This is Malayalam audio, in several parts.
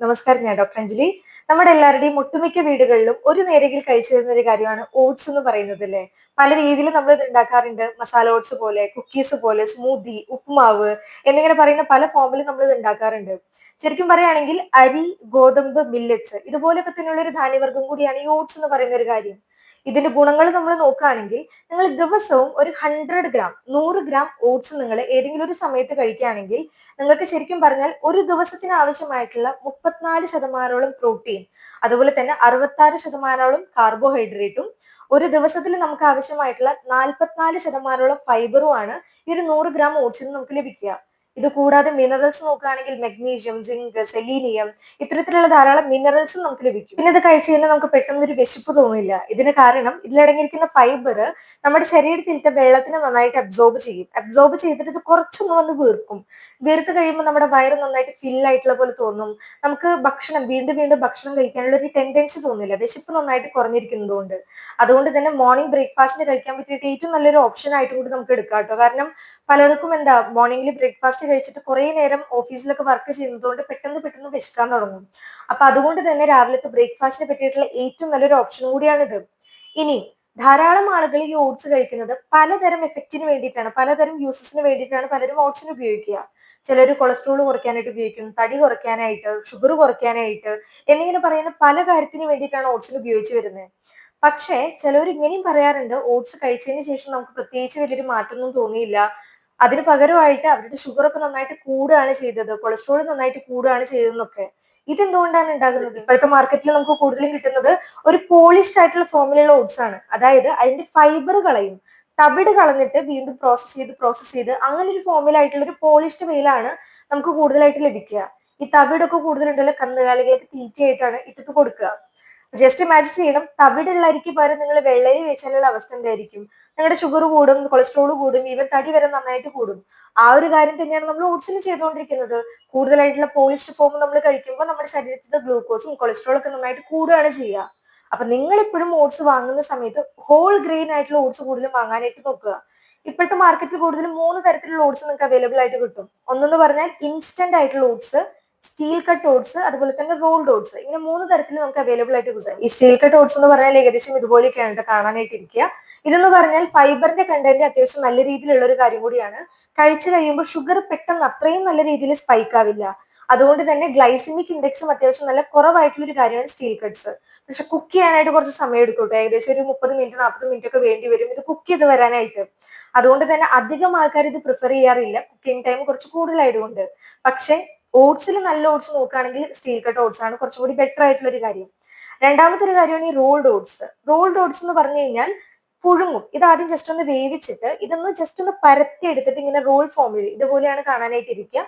നമസ്കാരം, ഞാൻ ഡോക്ടർ അഞ്ജലി. നമ്മുടെ എല്ലാവരുടെയും ഒട്ടുമിക്ക വീടുകളിലും ഒരു നേരെങ്കിൽ കഴിച്ചു വരുന്ന ഒരു കാര്യമാണ് ഓട്സ് എന്ന് പറയുന്നത് അല്ലേ. പല രീതിയിൽ നമ്മൾ ഇത് ഉണ്ടാക്കാറുണ്ട്. മസാല ഓട്സ് പോലെ, കുക്കീസ് പോലെ, സ്മൂത്തി, ഉപ്പുമാവ് എന്നിങ്ങനെ പറയുന്ന പല ഫോമിൽ നമ്മൾ ഇത് ഉണ്ടാക്കാറുണ്ട്. ശരിക്കും പറയുകയാണെങ്കിൽ അരി, ഗോതമ്പ്, മില്ലറ്റ്സ് ഇതുപോലൊക്കെ തന്നെയുള്ള ഒരു ധാന്യവർഗ്ഗം കൂടിയാണ് ഈ ഓട്സ് എന്ന് പറയുന്ന ഒരു കാര്യം. ഇതിന്റെ ഗുണങ്ങൾ നമ്മൾ നോക്കുകയാണെങ്കിൽ നിങ്ങൾ ദിവസവും ഒരു 100 ഗ്രാം 100 ഗ്രാം ഓട്സ് നിങ്ങൾ ഏതെങ്കിലും ഒരു സമയത്ത് കഴിക്കുകയാണെങ്കിൽ നിങ്ങൾക്ക് ശരിക്കും പറഞ്ഞാൽ ഒരു ദിവസത്തിന് ആവശ്യമായിട്ടുള്ള 34% പ്രോട്ടീൻ, അതുപോലെ തന്നെ 66% കാർബോഹൈഡ്രേറ്റും, ഒരു ദിവസത്തിൽ നമുക്ക് ആവശ്യമായിട്ടുള്ള 44% ഫൈബറുമാണ് ഈ ഒരു 100 ഗ്രാം ഓട്സിൽ നിന്ന് നമുക്ക് ലഭിക്കുക. ഇത് കൂടാതെ മിനറൽസ് നോക്കുകയാണെങ്കിൽ മെഗ്നീഷ്യം, സിങ്ക്, സെലീനിയം ഇത്തരത്തിലുള്ള ധാരാളം മിനറൽസും നമുക്ക് ലഭിക്കും. പിന്നെ ഇത് കഴിച്ചു കഴിഞ്ഞാൽ നമുക്ക് പെട്ടെന്ന് ഒരു വിശപ്പ് തോന്നില്ല. ഇതിന് കാരണം ഇതിലടങ്ങിയിരിക്കുന്ന ഫൈബർ നമ്മുടെ ശരീരത്തിലത്തെ വെള്ളത്തിനെ നന്നായിട്ട് അബ്സോർബ് ചെയ്യും. അബ്സോർബ് ചെയ്തിട്ട് ഇത് കുറച്ചൊന്ന് വന്ന് വീർക്കും. വീർത്ത് കഴിയുമ്പോൾ നമ്മുടെ വയറ് നന്നായിട്ട് ഫിൽ ആയിട്ടുള്ള പോലെ തോന്നും. നമുക്ക് ഭക്ഷണം വീണ്ടും വീണ്ടും ഭക്ഷണം കഴിക്കാനുള്ള ഒരു ടെൻഡൻസി തോന്നില്ല, വിശപ്പ് നന്നായിട്ട് കുറഞ്ഞിരിക്കുന്നതുകൊണ്ട്. അതുകൊണ്ട് തന്നെ മോർണിംഗ് ബ്രേക്ക്ഫാസ്റ്റിന് കഴിക്കാൻ പറ്റിയിട്ട് ഏറ്റവും നല്ലൊരു ഓപ്ഷൻ ആയിട്ട് കൂടി നമുക്ക് എടുക്കാം കേട്ടോ. കാരണം പലർക്കും എന്താ മോർണിംഗിൽ ബ്രേക്ക്ഫാസ്റ്റ് കഴിച്ചിട്ട് കുറെ നേരം ഓഫീസിലൊക്കെ വർക്ക് ചെയ്യുന്നതുകൊണ്ട് പെട്ടെന്ന് പെട്ടെന്ന് വിശക്കാൻ തുടങ്ങും. അപ്പൊ അതുകൊണ്ട് തന്നെ രാവിലത്തെ ബ്രേക്ക്ഫാസ്റ്റിനെ പറ്റിയിട്ടുള്ള ഏറ്റവും നല്ലൊരു ഓപ്ഷൻ കൂടിയാണിത്. ഇനി ധാരാളം ആളുകൾ ഈ ഓട്സ് കഴിക്കുന്നത് പലതരം എഫക്റ്റിന് വേണ്ടിയിട്ടാണ്, പലതരം യൂസസിന് വേണ്ടിയിട്ടാണ് പലരും ഓട്സിന് ഉപയോഗിക്കുക. ചിലർ കൊളസ്ട്രോൾ കുറയ്ക്കാനായിട്ട് ഉപയോഗിക്കും, തടി കുറയ്ക്കാനായിട്ട്, ഷുഗർ കുറയ്ക്കാനായിട്ട് എന്നിങ്ങനെ പറയുന്ന പല കാര്യത്തിന് വേണ്ടിയിട്ടാണ് ഓട്സിന് ഉപയോഗിച്ച് വരുന്നത്. പക്ഷേ ചിലവർ ഇങ്ങനെയും പറയാറുണ്ട്, ഓട്സ് കഴിച്ചതിന് ശേഷം നമുക്ക് പ്രത്യേകിച്ച് വലിയൊരു മാറ്റമൊന്നും തോന്നിയില്ല. അതിന് പകരമായിട്ട് അവരുടെ ഷുഗർ ഒക്കെ നന്നായിട്ട് കൂടുകയാണ് ചെയ്തത്, കൊളസ്ട്രോൾ നന്നായിട്ട് കൂടുകയാണ് ചെയ്തതെന്നൊക്കെ. ഇതെന്തുകൊണ്ടാണ് ഉണ്ടാകുന്നത്? ഇപ്പോഴത്തെ മാർക്കറ്റിൽ നമുക്ക് കൂടുതലും കിട്ടുന്നത് ഒരു പോളിഷ്ഡ് ആയിട്ടുള്ള ഫോമിലുള്ള ഓട്സ് ആണ്. അതായത് അതിന്റെ ഫൈബർ കളയും, തവിട് കളഞ്ഞിട്ട് വീണ്ടും പ്രോസസ് ചെയ്ത് അങ്ങനെ ഒരു ഫോമിലായിട്ടുള്ള ഒരു പോളിഷ്ഡ് വെയിലാണ് നമുക്ക് കൂടുതലായിട്ട് ലഭിക്കുക. ഈ തവിടൊക്കെ കൂടുതലുണ്ടല്ലോ കന്നുകാലികൾക്ക് തീറ്റയായിട്ടാണ് ഇട്ടിട്ട് കൊടുക്കുക. ജസ്റ്റ് ഇമാജിൻ ചെയ്യണം, തവിടുള്ള അരിക്ക് പകരം നിങ്ങൾ വെള്ളരി വെച്ചാലുള്ള അവസ്ഥ എന്തായിരിക്കും? നിങ്ങളുടെ ഷുഗർ കൂടും, കൊളസ്ട്രോൾ കൂടും, ഈവൻ തടി വരെ നന്നായിട്ട് കൂടും. ആ ഒരു കാര്യം തന്നെയാണ് നമ്മൾ ഓട്സിന് ചെയ്തുകൊണ്ടിരിക്കുന്നത്. കൂടുതലായിട്ടുള്ള പോളിഷ്ഡ് ഫോം നമ്മൾ കഴിക്കുമ്പോൾ നമ്മുടെ ശരീരത്തിലെ ഗ്ലൂക്കോസും കൊളസ്ട്രോൾ ഒക്കെ നന്നായിട്ട് കൂടുകയാണ് ചെയ്യുക. അപ്പൊ നിങ്ങൾ എപ്പോഴും ഓട്സ് വാങ്ങുന്ന സമയത്ത് ഹോൾ ഗ്രെയിൻ ആയിട്ടുള്ള ഓട്സ് കൂടുതലും വാങ്ങാനായിട്ട് നോക്കുക. ഇപ്പോഴത്തെ മാർക്കറ്റിൽ കൂടുതലും 3 തരത്തിലുള്ള ഓട്സ് നിങ്ങൾക്ക് അവൈലബിൾ ആയിട്ട് കിട്ടും. ഒന്നെന്ന് പറഞ്ഞാൽ ഇൻസ്റ്റന്റ് ആയിട്ടുള്ള ഓട്സ്, സ്റ്റീൽ കട്ട് ഓട്സ്, അതുപോലെ തന്നെ റോൾഡ് ഓട്സ്. ഇങ്ങനെ 3 തരത്തിൽ നമുക്ക് അവൈലബിൾ ആയിട്ട് കിട്ടും. ഈ സ്റ്റീൽ കട്ട് ഓട്സ് എന്ന് പറഞ്ഞാൽ ഏകദേശം ഇതുപോലെയൊക്കെയാണ് കാണാനായിട്ട് ഇരിക്കുക. ഇതെന്ന് പറഞ്ഞാൽ ഫൈബറിന്റെ കണ്ടന്റ് അത്യാവശ്യം നല്ല രീതിയിലുള്ള ഒരു കാര്യം കൂടിയാണ്. കഴിച്ചു കഴിയുമ്പോൾ ഷുഗർ പെട്ടെന്ന് അത്രയും നല്ല രീതിയിൽ സ്പൈക്ക് ആവില്ല. അതുകൊണ്ട് തന്നെ ഗ്ലൈസിമിക് ഇൻഡെക്സും അത്യാവശ്യം നല്ല കുറവായിട്ടുള്ള ഒരു കാര്യമാണ് സ്റ്റീൽ കട്ട്സ്. പക്ഷെ കുക്ക് ചെയ്യാനായിട്ട് കുറച്ച് സമയം എടുക്കും കേട്ടോ. ഏകദേശം ഒരു 30 മിനിറ്റ് 40 മിനിറ്റ് ഒക്കെ വേണ്ടി വരും ഇത് കുക്ക് ചെയ്ത് വരാനായിട്ട്. അതുകൊണ്ട് തന്നെ അധികം ആൾക്കാർ ഇത് പ്രിഫർ ചെയ്യാറില്ല, കുക്കിംഗ് ടൈം കുറച്ച് കൂടുതലായതുകൊണ്ട്. പക്ഷെ ഓട്സിൽ നല്ല ഓട്സ് നോക്കുകയാണെങ്കിൽ സ്റ്റീൽ കട്ട് ഓട്സ് ആണ് കുറച്ചുകൂടി ബെറ്റർ ആയിട്ടുള്ള ഒരു കാര്യം. രണ്ടാമത്തെ ഒരു കാര്യമാണ് ഈ റോൾഡ് ഓട്സ്. റോൾഡ് ഓട്സ് എന്ന് പറഞ്ഞു കഴിഞ്ഞാൽ പുഴുങ്ങും. ഇത് ആദ്യം ജസ്റ്റ് ഒന്ന് വേവിച്ചിട്ട് ഇതൊന്ന് ജസ്റ്റ് ഒന്ന് പരത്തി എടുത്തിട്ട് ഇങ്ങനെ റോൾ ഫോമിൽ ഇതുപോലെയാണ് കാണാനായിട്ട് ഇരിക്കുക.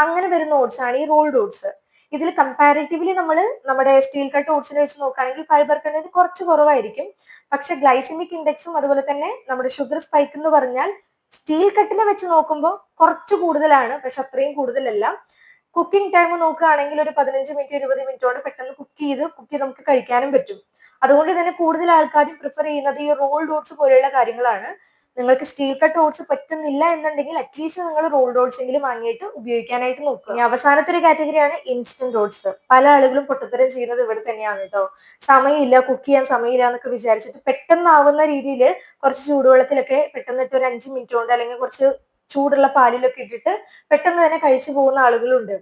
അങ്ങനെ വരുന്ന ഓട്സ് ആണ് ഈ റോൾഡ് ഓട്സ്. ഇതിൽ കമ്പാരിറ്റീവ്ലി നമ്മൾ നമ്മുടെ സ്റ്റീൽ കട്ട് ഓട്സിനെ വെച്ച് നോക്കുകയാണെങ്കിൽ ഫൈബർ കണ്ടന്റ് കുറച്ച് കുറവായിരിക്കും. പക്ഷെ ഗ്ലൈസിമിക് ഇൻഡെക്സും അതുപോലെ തന്നെ നമ്മുടെ ഷുഗർ സ്പൈക്ക് എന്ന് പറഞ്ഞാൽ സ്റ്റീൽ കട്ടിനെ വെച്ച് നോക്കുമ്പോൾ കുറച്ച് കൂടുതലാണ്, പക്ഷെ അത്രയും കൂടുതലല്ല. കുക്കിംഗ് ടൈം നോക്കുകയാണെങ്കിൽ ഒരു 15 മിനിറ്റ് 20 മിനിറ്റോടെ പെട്ടെന്ന് കുക്ക് ചെയ്ത് നമുക്ക് കഴിക്കാനും പറ്റും. അതുകൊണ്ട് തന്നെ കൂടുതൽ ആൾക്കാരും പ്രിഫർ ചെയ്യുന്നത് ഈ റോൾഡ് ഓട്സ് പോലെയുള്ള കാര്യങ്ങളാണ്. നിങ്ങൾക്ക് സ്റ്റീൽ കട്ട് ഓട്സ് പറ്റുന്നില്ല എന്നുണ്ടെങ്കിൽ അറ്റ്ലീസ്റ്റ് നിങ്ങൾ റോൾഡ് ഓട്സ് എങ്കിലും വാങ്ങിയിട്ട് ഉപയോഗിക്കാനായിട്ട് നോക്കുക. ഇനി അവസാനത്തെ ഒരു കാറ്റഗറിയാണ് ഇൻസ്റ്റന്റ് ഓട്സ്. പല ആളുകളും പൊട്ടത്തരം ചെയ്യുന്നത് ഇവിടെ തന്നെയാണ് കേട്ടോ. സമയമില്ല, കുക്ക് ചെയ്യാൻ സമയമില്ല എന്നൊക്കെ വിചാരിച്ചിട്ട് പെട്ടെന്നാവുന്ന രീതിയിൽ കുറച്ച് ചൂടുവെള്ളത്തിലൊക്കെ പെട്ടെന്നിട്ട് ഒരു 5 മിനിറ്റ് കൊണ്ട് അല്ലെങ്കിൽ കുറച്ച് ചൂടുള്ള പാലിലൊക്കെ ഇട്ടിട്ട് പെട്ടെന്ന് തന്നെ കഴിച്ചു പോകുന്ന ആളുകളുണ്ട്.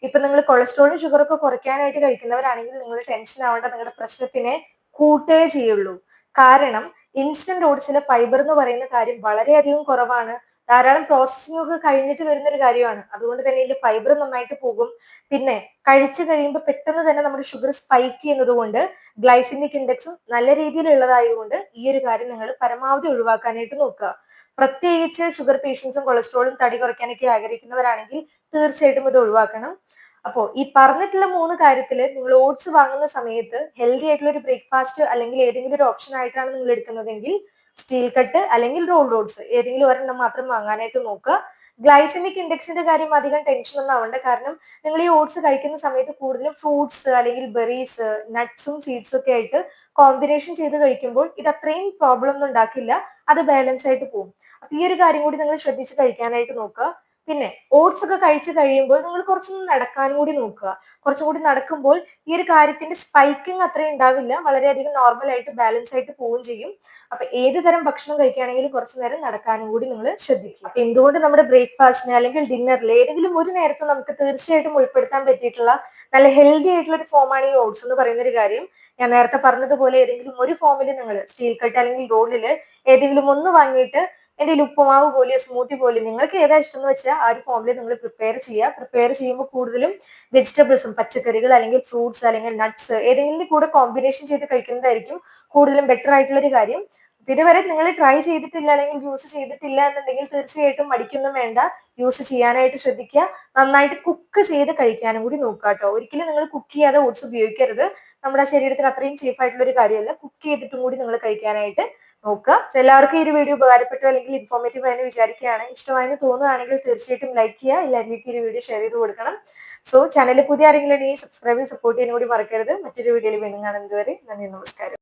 ഇപ്പൊ നിങ്ങൾ കൊളസ്ട്രോളും ഷുഗറൊക്കെ കുറയ്ക്കാനായിട്ട് കഴിക്കുന്നവരാണെങ്കിൽ നിങ്ങൾ ടെൻഷൻ ആവേണ്ട, നിങ്ങളുടെ പ്രശ്നത്തിനെ കൂട്ടേ ചെയ്യുള്ളൂ. കാരണം ഇൻസ്റ്റന്റ് ഓട്സിലെ ഫൈബർ എന്ന് പറയുന്ന കാര്യം വളരെയധികം കുറവാണ്. ധാരാളം പ്രോസസ്സിംഗ് ഒക്കെ കഴിഞ്ഞിട്ട് വരുന്ന ഒരു കാര്യമാണ്. അതുകൊണ്ട് തന്നെ ഇതിൽ ഫൈബർ നന്നായിട്ട് പോകും. പിന്നെ കഴിച്ചു കഴിയുമ്പോൾ പെട്ടെന്ന് തന്നെ നമ്മുടെ ഷുഗർ സ്പൈക്ക് ചെയ്യുന്നത് കൊണ്ട് ഗ്ലൈസിമിക് ഇൻഡെക്സും നല്ല രീതിയിലുള്ളതായതുകൊണ്ട് ഈ ഒരു കാര്യം നിങ്ങൾ പരമാവധി ഒഴിവാക്കാനായിട്ട് നോക്കുക. പ്രത്യേകിച്ച് ഷുഗർ പേഷ്യൻസും കൊളസ്ട്രോളും തടി കുറയ്ക്കാനൊക്കെ ആഗ്രഹിക്കുന്നവരാണെങ്കിൽ തീർച്ചയായിട്ടും ഇത് ഒഴിവാക്കണം. അപ്പോൾ ഈ പറഞ്ഞിട്ടുള്ള 3 കാര്യത്തിൽ നിങ്ങൾ ഓട്സ് വാങ്ങുന്ന സമയത്ത് ഹെൽത്തി ആയിട്ടുള്ള ഒരു ബ്രേക്ക്ഫാസ്റ്റ് അല്ലെങ്കിൽ ഏതെങ്കിലും ഒരു ഓപ്ഷൻ ആയിട്ടാണ് നിങ്ങൾ എടുക്കുന്നതെങ്കിൽ സ്റ്റീൽ കട്ട് അല്ലെങ്കിൽ റോൾഡ് ഓട്സ് ഏതെങ്കിലും ഒരെണ്ണം മാത്രം വാങ്ങാനായിട്ട് നോക്കുക. ഗ്ലൈസമിക് ഇൻഡെക്സിന്റെ കാര്യം അധികം ടെൻഷൻ ഒന്നും ആവണ്ട. കാരണം നിങ്ങൾ ഈ ഓട്സ് കഴിക്കുന്ന സമയത്ത് കൂടുതലും ഫ്രൂട്ട്സ് അല്ലെങ്കിൽ ബെറീസ്, നട്ട്സും സീഡ്സും ഒക്കെ ആയിട്ട് കോമ്പിനേഷൻ ചെയ്ത് കഴിക്കുമ്പോൾ ഇത് അത്രയും പ്രോബ്ലം ഒന്നും ഉണ്ടാക്കില്ല. അത് ബാലൻസ് ആയിട്ട് പോകും. അപ്പൊ ഈ ഒരു കാര്യം കൂടി നിങ്ങൾ ശ്രദ്ധിച്ച് കഴിക്കാനായിട്ട് നോക്കുക. പിന്നെ ഓട്സ് ഒക്കെ കഴിച്ചു കഴിയുമ്പോൾ നിങ്ങൾ കുറച്ചൊന്ന് നടക്കാൻ കൂടി നോക്കുക. കുറച്ചും കൂടി നടക്കുമ്പോൾ ഈ ഒരു കാര്യത്തിന്റെ സ്പൈക്കിംഗ് അത്രയും ഉണ്ടാവില്ല. വളരെയധികം നോർമൽ ആയിട്ട് ബാലൻസ് ആയിട്ട് പോവുകയും ചെയ്യും. അപ്പൊ ഏത് തരം ഭക്ഷണം കഴിക്കുകയാണെങ്കിലും കുറച്ചു നേരം നടക്കാനും കൂടി നിങ്ങൾ ശ്രദ്ധിക്കുക. അപ്പൊ എന്തുകൊണ്ട് നമ്മുടെ ബ്രേക്ക്ഫാസ്റ്റിന് അല്ലെങ്കിൽ ഡിന്നറിൽ ഏതെങ്കിലും ഒരു നേരത്ത് നമുക്ക് തീർച്ചയായിട്ടും ഉൾപ്പെടുത്താൻ പറ്റിയിട്ടുള്ള നല്ല ഹെൽത്തി ആയിട്ടുള്ള ഒരു ഫോമാണ് ഈ ഓട്സ് എന്ന് പറയുന്ന ഒരു കാര്യം. ഞാൻ നേരത്തെ പറഞ്ഞതുപോലെ ഏതെങ്കിലും ഒരു ഫോമിൽ നിങ്ങൾ സ്റ്റീൽ കട്ട് അല്ലെങ്കിൽ റോളിൽ ഏതെങ്കിലും ഒന്ന് വാങ്ങിയിട്ട് എന്തെങ്കിലും ഉപ്പുമാവ് പോലെ സ്മൂത്തി പോലെ നിങ്ങൾക്ക് ഏതാ ഇഷ്ടം എന്ന് വെച്ചാൽ ആ ഒരു ഫോമിൽ നിങ്ങൾ പ്രിപ്പയർ ചെയ്യുക. പ്രിപ്പയർ ചെയ്യുമ്പോൾ കൂടുതലും വെജിറ്റബിൾസും പച്ചക്കറികൾ അല്ലെങ്കിൽ ഫ്രൂട്ട്സ് അല്ലെങ്കിൽ നട്ട്സ് ഏതെങ്കിലും കൂടെ കോമ്പിനേഷൻ ചെയ്ത് കഴിക്കുന്നതായിരിക്കും കൂടുതലും ബെറ്റർ ആയിട്ടുള്ള ഒരു കാര്യം. ഇതുവരെ നിങ്ങൾ ട്രൈ ചെയ്തിട്ടില്ല അല്ലെങ്കിൽ യൂസ് ചെയ്തിട്ടില്ല എന്നുണ്ടെങ്കിൽ തീർച്ചയായിട്ടും മടിക്കൊന്നും വേണ്ട, യൂസ് ചെയ്യാനായിട്ട് ശ്രദ്ധിക്കുക. നന്നായിട്ട് കുക്ക് ചെയ്ത് കഴിക്കാനും കൂടി നോക്കുക കേട്ടോ. ഒരിക്കലും നിങ്ങൾ കുക്ക് ചെയ്യാതെ ഓട്സ് ഉപയോഗിക്കരുത്. നമ്മുടെ ശരീരത്തിന് അത്രയും സേഫ് ആയിട്ടുള്ള ഒരു കാര്യമല്ല. കുക്ക് ചെയ്തിട്ടും കൂടി നിങ്ങൾ കഴിക്കാനായിട്ട് നോക്കുക. എല്ലാവർക്കും ഈ ഒരു വീഡിയോ ഉപകാരപ്പെട്ടു അല്ലെങ്കിൽ ഇൻഫോർമേറ്റീവ് ആയെന്ന് വിചാരിക്കുകയാണ്. ഇഷ്ടമായെന്ന് തോന്നുകയാണെങ്കിൽ തീർച്ചയായിട്ടും ലൈക്ക് ചെയ്യുക. എല്ലാവരിലേക്കും ഈ ഒരു വീഡിയോ ഷെയർ ചെയ്ത് കൊടുക്കണം. സോ ചാനലിൽ പുതിയ ആരെങ്കിലും ഉണ്ടെങ്കിൽ സബ്സ്ക്രൈബ് സപ്പോർട്ട് ചെയ്യാൻ കൂടി മറക്കരുത്. മറ്റൊരു വീഡിയോയിൽ വീണ്ടും കാണുന്നത് വരെ നന്ദി, നമസ്കാരം.